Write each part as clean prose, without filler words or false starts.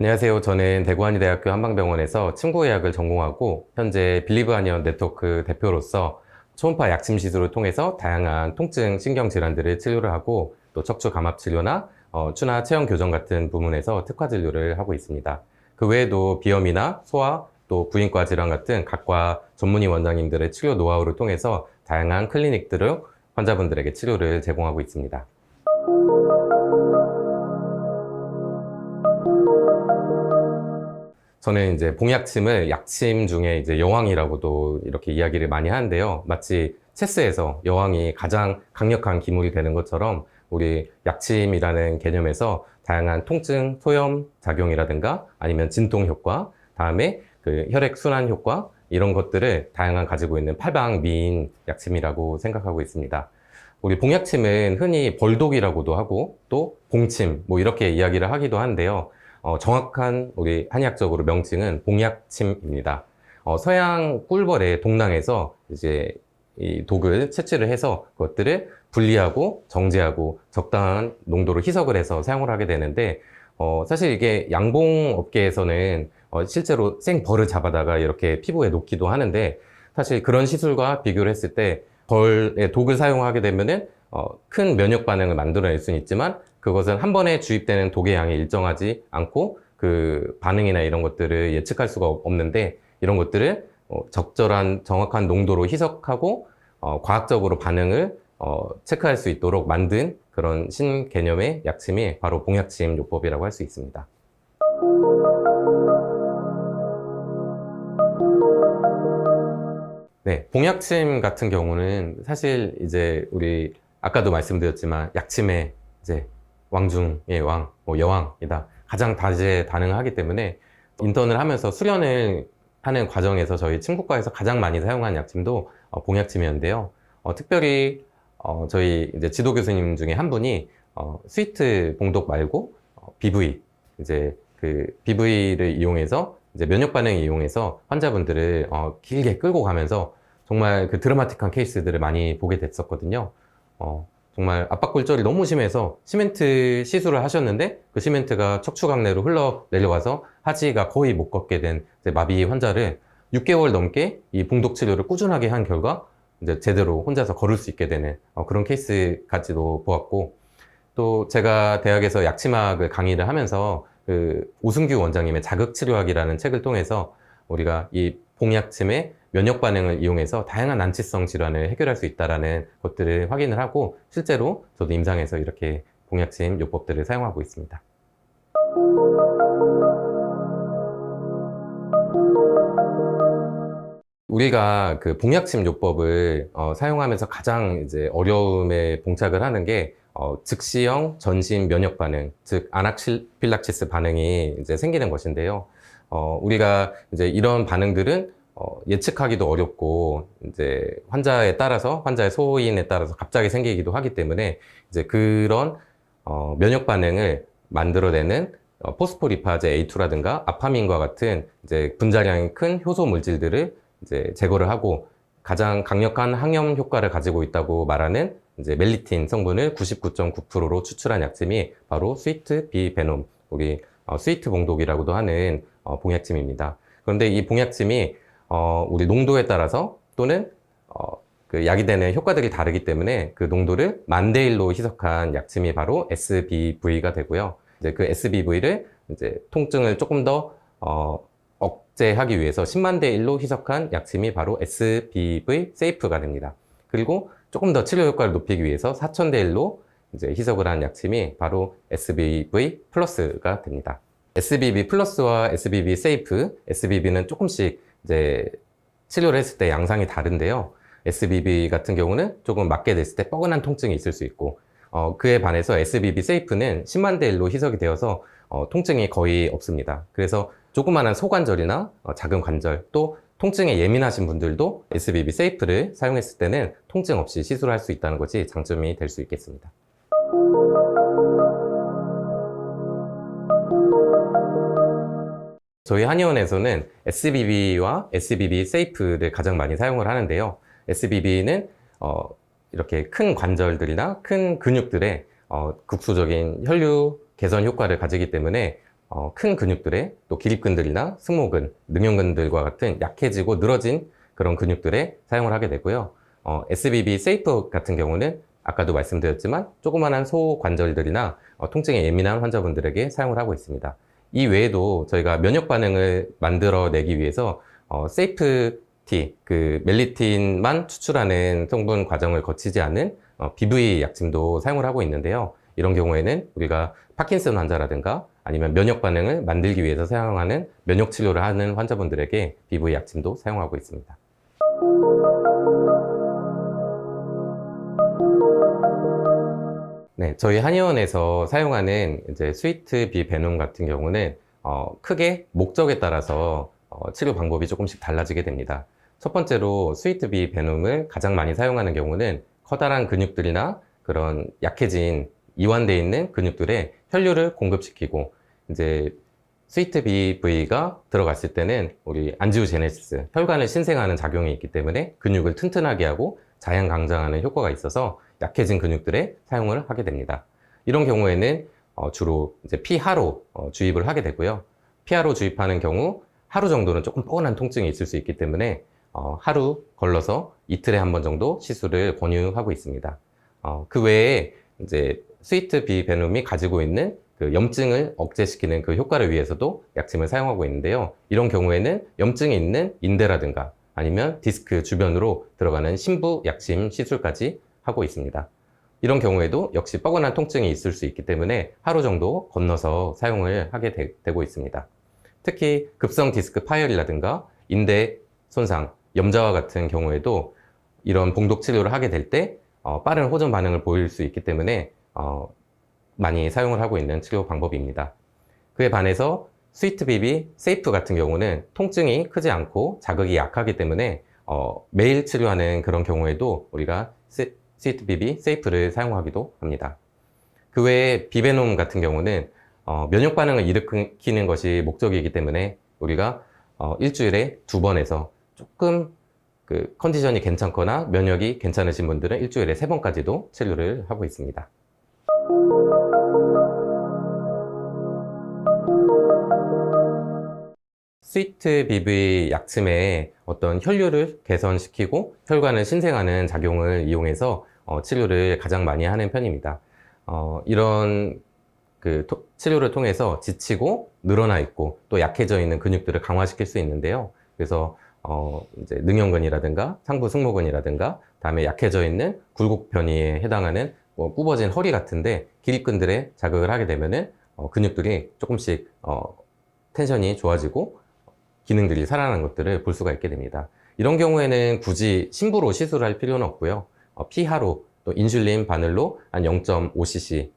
안녕하세요. 저는 대구한의대학교 한방병원에서 침구의학을 전공하고 현재 빌리브 한의원 네트워크 대표로서 초음파 약침 시술을 통해서 다양한 통증 신경 질환들을 치료를 하고 또 척추 감압 치료나 추나 체형 교정 같은 부문에서 특화 진료를 하고 있습니다. 그 외에도 비염이나 소화 또 부인과 질환 같은 각과 전문의 원장님들의 치료 노하우를 통해서 다양한 클리닉들을 환자분들에게 치료를 제공하고 있습니다. 저는 이제 봉약침을 약침 중에 이제 여왕이라고도 이렇게 이야기를 많이 하는데요. 마치 체스에서 여왕이 가장 강력한 기물이 되는 것처럼 우리 약침이라는 개념에서 다양한 통증, 소염 작용이라든가 아니면 진통 효과, 다음에 그 혈액 순환 효과 이런 것들을 다양한 가지고 있는 팔방미인 약침이라고 생각하고 있습니다. 우리 봉약침은 흔히 벌독이라고도 하고 또 봉침 뭐 이렇게 이야기를 하기도 하는데요. 정확한 우리 한의학적으로 명칭은 봉약침입니다. 서양 꿀벌의 동랑에서 이제 이 독을 채취를 해서 그것들을 분리하고 정제하고 적당한 농도로 희석을 해서 사용을 하게 되는데 사실 이게 양봉업계에서는 실제로 생벌을 잡아다가 이렇게 피부에 놓기도 하는데 사실 그런 시술과 비교를 했을 때 벌의 독을 사용하게 되면은 큰 면역 반응을 만들어낼 수는 있지만 그것은 한 번에 주입되는 독의 양이 일정하지 않고 그 반응이나 이런 것들을 예측할 수가 없는데 이런 것들을 적절한 정확한 농도로 희석하고 과학적으로 반응을 체크할 수 있도록 만든 그런 신개념의 약침이 바로 봉약침 요법이라고 할 수 있습니다. 네, 봉약침 같은 경우는 사실 이제 우리 아까도 말씀드렸지만 약침의 이제 왕 중의 왕, 뭐 여왕이다. 가장 다재다능하기 때문에 인턴을 하면서 수련을 하는 과정에서 저희 침구과에서 가장 많이 사용한 약침도 봉약침이었는데요. 특별히 저희 이제 지도 교수님 중에 한 분이 스위트 봉독 말고 BV 이제 그 BV를 이용해서 이제 면역 반응을 이용해서 환자분들을 길게 끌고 가면서 정말 그 드라마틱한 케이스들을 많이 보게 됐었거든요. 정말 압박골절이 너무 심해서 시멘트 시술을 하셨는데 그 시멘트가 척추강내로 흘러 내려와서 하지가 거의 못 걷게 된 마비 환자를 6개월 넘게 이 봉독 치료를 꾸준하게 한 결과 이제 제대로 혼자서 걸을 수 있게 되는 그런 케이스까지도 보았고 또 제가 대학에서 약침학을 강의를 하면서 그 오승규 원장님의 자극치료학이라는 책을 통해서 우리가 이 봉약침의 면역 반응을 이용해서 다양한 난치성 질환을 해결할 수 있다는 것들을 확인을 하고 실제로 저도 임상에서 이렇게 봉약침 요법들을 사용하고 있습니다. 우리가 그 봉약침 요법을 사용하면서 가장 이제 어려움에 봉착을 하는 게 즉시형 전신 면역 반응, 즉 아나필락시스 반응이 이제 생기는 것인데요. 우리가 이제 이런 반응들은 예측하기도 어렵고 이제 환자에 따라서 환자의 소인에 따라서 갑자기 생기기도 하기 때문에 이제 그런 면역 반응을 만들어내는 포스포리파제 A2라든가 아파민과 같은 이제 분자량이 큰 효소 물질들을 이제 제거를 하고 가장 강력한 항염 효과를 가지고 있다고 말하는 이제 멜리틴 성분을 99.9%로 추출한 약침이 바로 스위트 비베놈, 우리 스위트 봉독이라고도 하는 봉약침입니다. 그런데 이 봉약침이 우리 농도에 따라서 또는 그 약이 되는 효과들이 다르기 때문에 그 농도를 10,000대1로 희석한 약침이 바로 SBV가 되고요. 이제 그 SBV를 이제 통증을 조금 더 억제하기 위해서 100,000대1로 희석한 약침이 바로 SBV 세이프가 됩니다. 그리고 조금 더 치료 효과를 높이기 위해서 4,000대1로 이제 희석을 한 약침이 바로 SBV 플러스가 됩니다. SBV 플러스와 SBV 세이프, SBV는 조금씩 이제 치료를 했을 때 양상이 다른데요. SBV 같은 경우는 조금 맞게 됐을 때 뻐근한 통증이 있을 수 있고 그에 반해서 SBV 세이프는 100,000대1로 희석이 되어서 통증이 거의 없습니다. 그래서 조그마한 소관절이나 작은 관절 또 통증에 예민하신 분들도 SBV 세이프를 사용했을 때는 통증 없이 시술할 수 있다는 것이 장점이 될 수 있겠습니다. 저희 한의원에서는 SBV와 SBV 세이프를 가장 많이 사용을 하는데요. SBV는 이렇게 큰 관절들이나 큰 근육들의 국소적인 혈류 개선 효과를 가지기 때문에 큰 근육들의 또 기립근들이나 승모근, 능형근들과 같은 약해지고 늘어진 그런 근육들에 사용을 하게 되고요. SBB 세이프 같은 경우는 아까도 말씀드렸지만 조그만한 소관절들이나 통증에 예민한 환자분들에게 사용을 하고 있습니다. 이 외에도 저희가 면역 반응을 만들어내기 위해서 세이프티, 그 멜리틴만 추출하는 성분 과정을 거치지 않은 BV 약침도 사용을 하고 있는데요. 이런 경우에는 우리가 파킨슨 환자라든가 아니면 면역 반응을 만들기 위해서 사용하는 면역 치료를 하는 환자분들에게 BV 약침도 사용하고 있습니다. 네, 저희 한의원에서 사용하는 이제 스위트 비베놈 같은 경우는 크게 목적에 따라서 치료 방법이 조금씩 달라지게 됩니다. 첫 번째로 스위트 비베놈을 가장 많이 사용하는 경우는 커다란 근육들이나 그런 약해진 이완되어 있는 근육들에 혈류를 공급시키고 이제 스위트 BV가 들어갔을 때는 우리 안지오제네시스, 혈관을 신생하는 작용이 있기 때문에 근육을 튼튼하게 하고 자양 강장하는 효과가 있어서 약해진 근육들에 사용을 하게 됩니다. 이런 경우에는 주로 이제 피하로 주입을 하게 되고요. 피하로 주입하는 경우 하루 정도는 조금 뻐근한 통증이 있을 수 있기 때문에 하루 걸러서 이틀에 한 번 정도 시술을 권유하고 있습니다. 그 외에 이제 스위트 비베놈이 가지고 있는 그 염증을 억제시키는 그 효과를 위해서도 약침을 사용하고 있는데요. 이런 경우에는 염증이 있는 인대라든가 아니면 디스크 주변으로 들어가는 심부 약침 시술까지 하고 있습니다. 이런 경우에도 역시 뻐근한 통증이 있을 수 있기 때문에 하루 정도 건너서 사용을 하게 되고 있습니다. 특히 급성 디스크 파열이라든가 인대 손상, 염좌와 같은 경우에도 이런 봉독 치료를 하게 될 때 빠른 호전 반응을 보일 수 있기 때문에 많이 사용을 하고 있는 치료 방법입니다. 그에 반해서 스위트 비비 세이프 같은 경우는 통증이 크지 않고 자극이 약하기 때문에 매일 치료하는 그런 경우에도 우리가 스위트 비비 세이프를 사용하기도 합니다. 그 외에 비베놈 같은 경우는 면역 반응을 일으키는 것이 목적이기 때문에 우리가 일주일에 2번에서 조금 그 컨디션이 괜찮거나 면역이 괜찮으신 분들은 일주일에 3번까지도 치료를 하고 있습니다. 스위트 BV 약침에 어떤 혈류를 개선시키고 혈관을 신생하는 작용을 이용해서 치료를 가장 많이 하는 편입니다. 이런 그 치료를 통해서 지치고 늘어나 있고 또 약해져 있는 근육들을 강화시킬 수 있는데요. 그래서 이제 능형근이라든가 상부 승모근이라든가 다음에 약해져 있는 굴곡 편의에 해당하는 굽어진 허리 같은데 기립근들에 자극을 하게 되면은 근육들이 조금씩 텐션이 좋아지고 기능들이 살아나는 것들을 볼 수가 있게 됩니다. 이런 경우에는 굳이 심부로 시술을 할 필요는 없고요. 피하로 또 인슐린 바늘로 한 0.5cc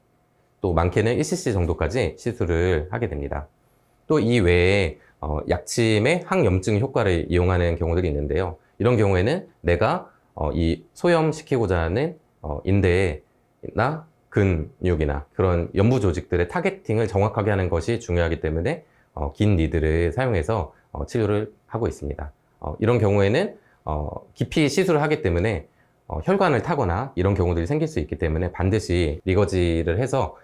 또 많게는 1cc 정도까지 시술을 하게 됩니다. 또 이 외에 약침의 항염증 효과를 이용하는 경우들이 있는데요. 이런 경우에는 내가 이 소염시키고자 하는 인대나 근육이나 그런 연부 조직들의 타겟팅을 정확하게 하는 것이 중요하기 때문에 긴 리드를 사용해서 치료를 하고 있습니다. 이런 경우에는 깊이 시술을 하기 때문에 혈관을 타거나 이런 경우들이 생길 수 있기 때문에 반드시 리거지를 해서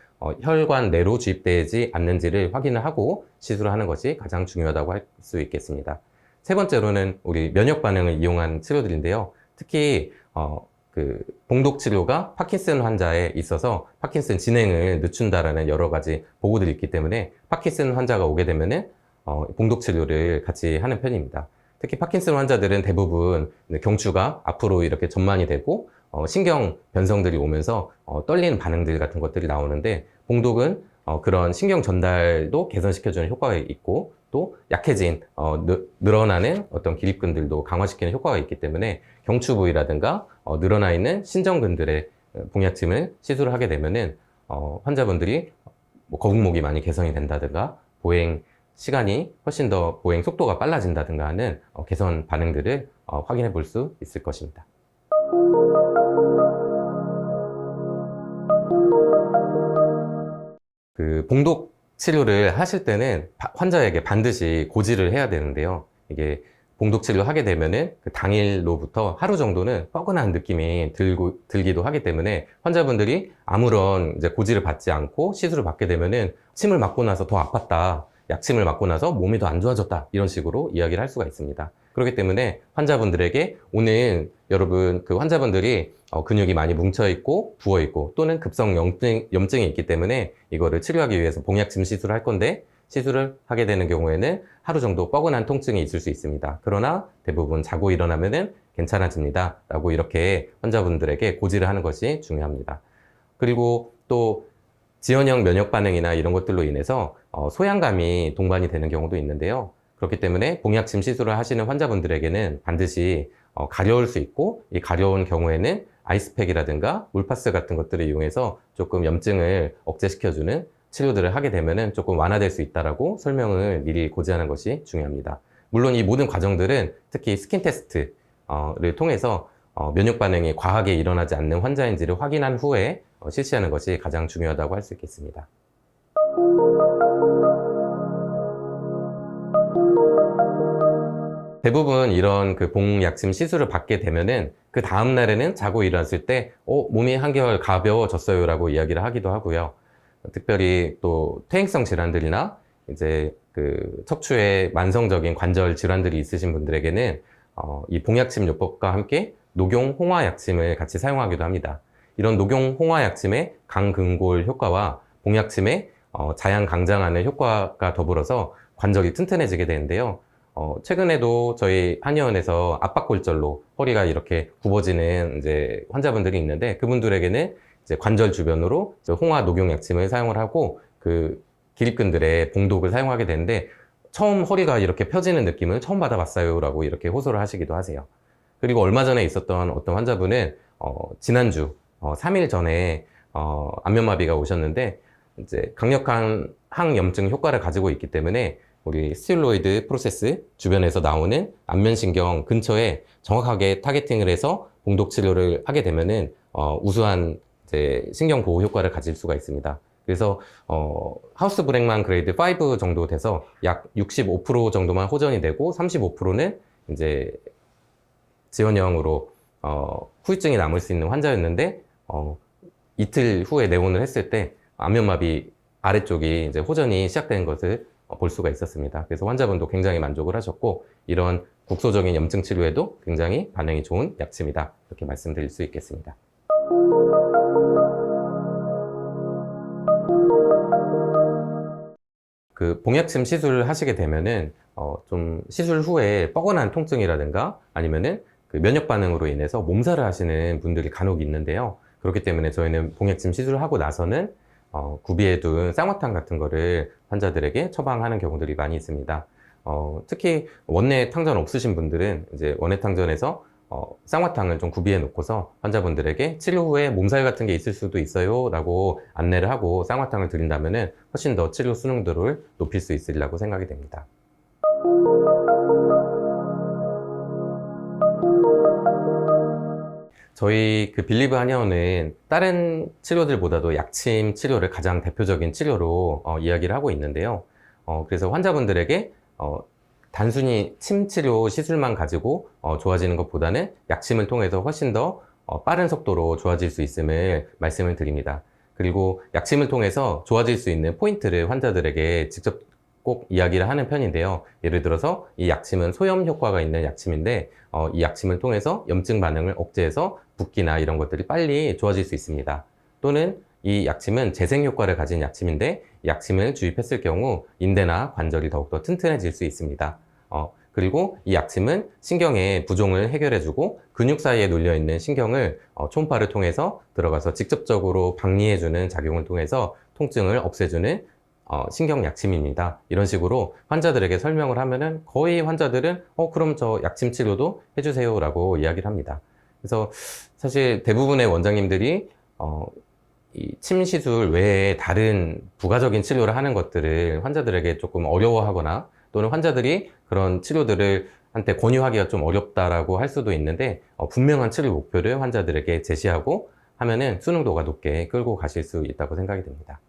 혈관 내로 주입되지 않는지를 확인을 하고 시술을 하는 것이 가장 중요하다고 할 수 있겠습니다. 세 번째로는 우리 면역 반응을 이용한 치료들인데요. 특히 그 봉독 치료가 파킨슨 환자에 있어서 파킨슨 진행을 늦춘다라는 여러 가지 보고들이 있기 때문에 파킨슨 환자가 오게 되면은 봉독 치료를 같이 하는 편입니다. 특히 파킨슨 환자들은 대부분 경추가 앞으로 이렇게 전만이 되고 신경 변성들이 오면서 떨리는 반응들 같은 것들이 나오는데 봉독은 그런 신경 전달도 개선시켜주는 효과가 있고 또 약해진 늘어나는 어떤 기립근들도 강화시키는 효과가 있기 때문에 경추 부위라든가 늘어나 있는 신정근들의 봉약침을 시술을 하게 되면은 환자분들이 거북목이 많이 개선이 된다든가 보행 시간이 훨씬 더 보행 속도가 빨라진다든가 하는 개선 반응들을 확인해 볼 수 있을 것입니다. 그 봉독 치료를 하실 때는 환자에게 반드시 고지를 해야 되는데요. 이게 봉독 치료 하게 되면은 그 당일로부터 하루 정도는 뻐근한 느낌이 들기도 하기 때문에 환자분들이 아무런 이제 고지를 받지 않고 시술을 받게 되면은 침을 맞고 나서 더 아팠다. 약침을 맞고 나서 몸이 더 안 좋아졌다. 이런 식으로 이야기를 할 수가 있습니다. 그렇기 때문에 환자분들에게 오늘 여러분 그 환자분들이 근육이 많이 뭉쳐있고 부어있고 또는 급성 염증이 있기 때문에 이거를 치료하기 위해서 봉약침 시술을 할 건데 시술을 하게 되는 경우에는 하루 정도 뻐근한 통증이 있을 수 있습니다. 그러나 대부분 자고 일어나면은 괜찮아집니다. 라고 이렇게 환자분들에게 고지를 하는 것이 중요합니다. 그리고 또 지연형 면역 반응이나 이런 것들로 인해서 소양감이 동반이 되는 경우도 있는데요. 그렇기 때문에 봉약침 시술을 하시는 환자분들에게는 반드시 가려울 수 있고 이 가려운 경우에는 아이스팩이라든가 물파스 같은 것들을 이용해서 조금 염증을 억제시켜주는 치료들을 하게 되면은 조금 완화될 수 있다라고 설명을 미리 고지하는 것이 중요합니다. 물론 이 모든 과정들은 특히 스킨 테스트를 통해서 면역 반응이 과하게 일어나지 않는 환자인지를 확인한 후에 실시하는 것이 가장 중요하다고 할 수 있겠습니다. 대부분 이런 그 봉약침 시술을 받게 되면은 그 다음 날에는 자고 일어났을 때 몸이 한결 가벼워졌어요 라고 이야기를 하기도 하고요. 특별히 또 퇴행성 질환들이나 이제 그 척추에 만성적인 관절 질환들이 있으신 분들에게는 이 봉약침 요법과 함께 녹용 홍화 약침을 같이 사용하기도 합니다. 이런 녹용 홍화 약침의 강근골 효과와 봉약침의 자양 강장하는 효과가 더불어서 관절이 튼튼해지게 되는데요. 최근에도 저희 한의원에서 압박골절로 허리가 이렇게 굽어지는 이제 환자분들이 있는데 그분들에게는 이제 관절 주변으로 홍화 녹용 약침을 사용을 하고 그 기립근들의 봉독을 사용하게 되는데 처음 허리가 이렇게 펴지는 느낌을 처음 받아봤어요 라고 이렇게 호소를 하시기도 하세요. 그리고 얼마 전에 있었던 어떤 환자분은 지난주 3일 전에 안면마비가 오셨는데 이제 강력한 항염증 효과를 가지고 있기 때문에 우리 스테로이드 프로세스 주변에서 나오는 안면신경 근처에 정확하게 타겟팅을 해서 봉독 치료를 하게 되면은 우수한 이제 신경 보호 효과를 가질 수가 있습니다. 그래서 하우스 브렉만 그레이드 5 정도 돼서 약 65% 정도만 호전이 되고 35%는 이제 지원형으로 후유증이 남을 수 있는 환자였는데 이틀 후에 내원을 했을 때 안면마비 아래쪽이 이제 호전이 시작된 것을 볼 수가 있었습니다. 그래서 환자분도 굉장히 만족을 하셨고 이런 국소적인 염증 치료에도 굉장히 반응이 좋은 약침이다 이렇게 말씀드릴 수 있겠습니다. 그 봉약침 시술을 하시게 되면은 좀 시술 후에 뻐근한 통증이라든가 아니면은 그 면역 반응으로 인해서 몸살을 하시는 분들이 간혹 있는데요. 그렇기 때문에 저희는 봉약침 시술을 하고 나서는 구비해둔 쌍화탕 같은 거를 환자들에게 처방하는 경우들이 많이 있습니다. 특히 원내 탕전 없으신 분들은 이제 원내 탕전에서 쌍화탕을 좀 구비해 놓고서 환자분들에게 치료 후에 몸살 같은 게 있을 수도 있어요 라고 안내를 하고 쌍화탕을 드린다면은 훨씬 더 치료 수능도를 높일 수 있으리라고 생각이 됩니다. 저희 그 빌리브 한의원은 다른 치료들보다도 약침 치료를 가장 대표적인 치료로 이야기를 하고 있는데요. 그래서 환자분들에게 단순히 침 치료 시술만 가지고 좋아지는 것보다는 약침을 통해서 훨씬 더 빠른 속도로 좋아질 수 있음을 말씀을 드립니다. 그리고 약침을 통해서 좋아질 수 있는 포인트를 환자들에게 직접 꼭 이야기를 하는 편인데요. 예를 들어서 이 약침은 소염 효과가 있는 약침인데 이 약침을 통해서 염증 반응을 억제해서 붓기나 이런 것들이 빨리 좋아질 수 있습니다. 또는 이 약침은 재생 효과를 가진 약침인데 이 약침을 주입했을 경우 인대나 관절이 더욱더 튼튼해질 수 있습니다. 그리고 이 약침은 신경의 부종을 해결해주고 근육 사이에 눌려있는 신경을 초음파를 통해서 들어가서 직접적으로 박리해주는 작용을 통해서 통증을 없애주는 신경 약침입니다. 이런 식으로 환자들에게 설명을 하면은 거의 환자들은 그럼 저 약침 치료도 해주세요 라고 이야기를 합니다. 그래서 사실 대부분의 원장님들이 이 침 시술 외에 다른 부가적인 치료를 하는 것들을 환자들에게 조금 어려워하거나 또는 환자들이 그런 치료들을 한테 권유하기가 좀 어렵다라고 할 수도 있는데 분명한 치료 목표를 환자들에게 제시하고 하면은 수능도가 높게 끌고 가실 수 있다고 생각이 됩니다.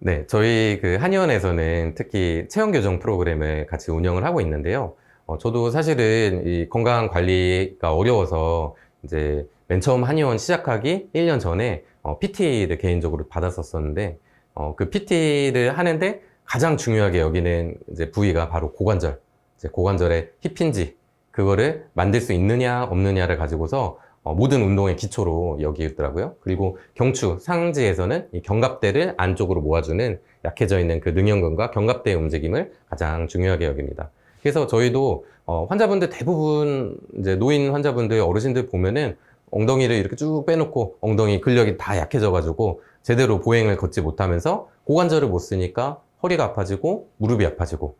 네, 저희 그 한의원에서는 특히 체형 교정 프로그램을 같이 운영을 하고 있는데요. 저도 사실은 이 건강 관리가 어려워서 이제 맨 처음 한의원 시작하기 1년 전에 PT를 개인적으로 받았었었는데, 그 PT를 하는데 가장 중요하게 여기는 이제 부위가 바로 고관절, 이제 고관절의 힙힌지, 그거를 만들 수 있느냐 없느냐를 가지고서 모든 운동의 기초로 여기더라고요. 그리고 경추, 상지에서는 이 견갑대를 안쪽으로 모아주는 약해져 있는 그 능형근과 견갑대의 움직임을 가장 중요하게 여깁니다. 그래서 저희도 환자분들 대부분 이제 노인 환자분들, 어르신들 보면은 엉덩이를 이렇게 쭉 빼놓고 엉덩이 근력이 다 약해져가지고 제대로 보행을 걷지 못하면서 고관절을 못 쓰니까 허리가 아파지고 무릎이 아파지고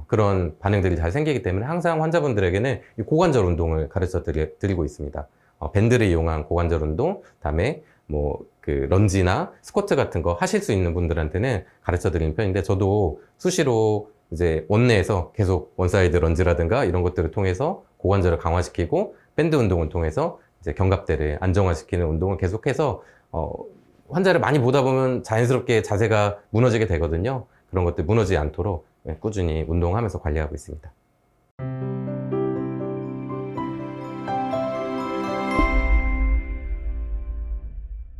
그런 반응들이 잘 생기기 때문에 항상 환자분들에게는 이 고관절 운동을 가르쳐 드리고 있습니다. 밴드를 이용한 고관절 운동, 다음에 뭐 그 런지나 스쿼트 같은 거 하실 수 있는 분들한테는 가르쳐 드리는 편인데, 저도 수시로 이제 원내에서 계속 원사이드 런지라든가 이런 것들을 통해서 고관절을 강화시키고 밴드 운동을 통해서 이제 견갑대를 안정화시키는 운동을 계속해서 환자를 많이 보다 보면 자연스럽게 자세가 무너지게 되거든요. 그런 것들 무너지지 않도록 꾸준히 운동하면서 관리하고 있습니다.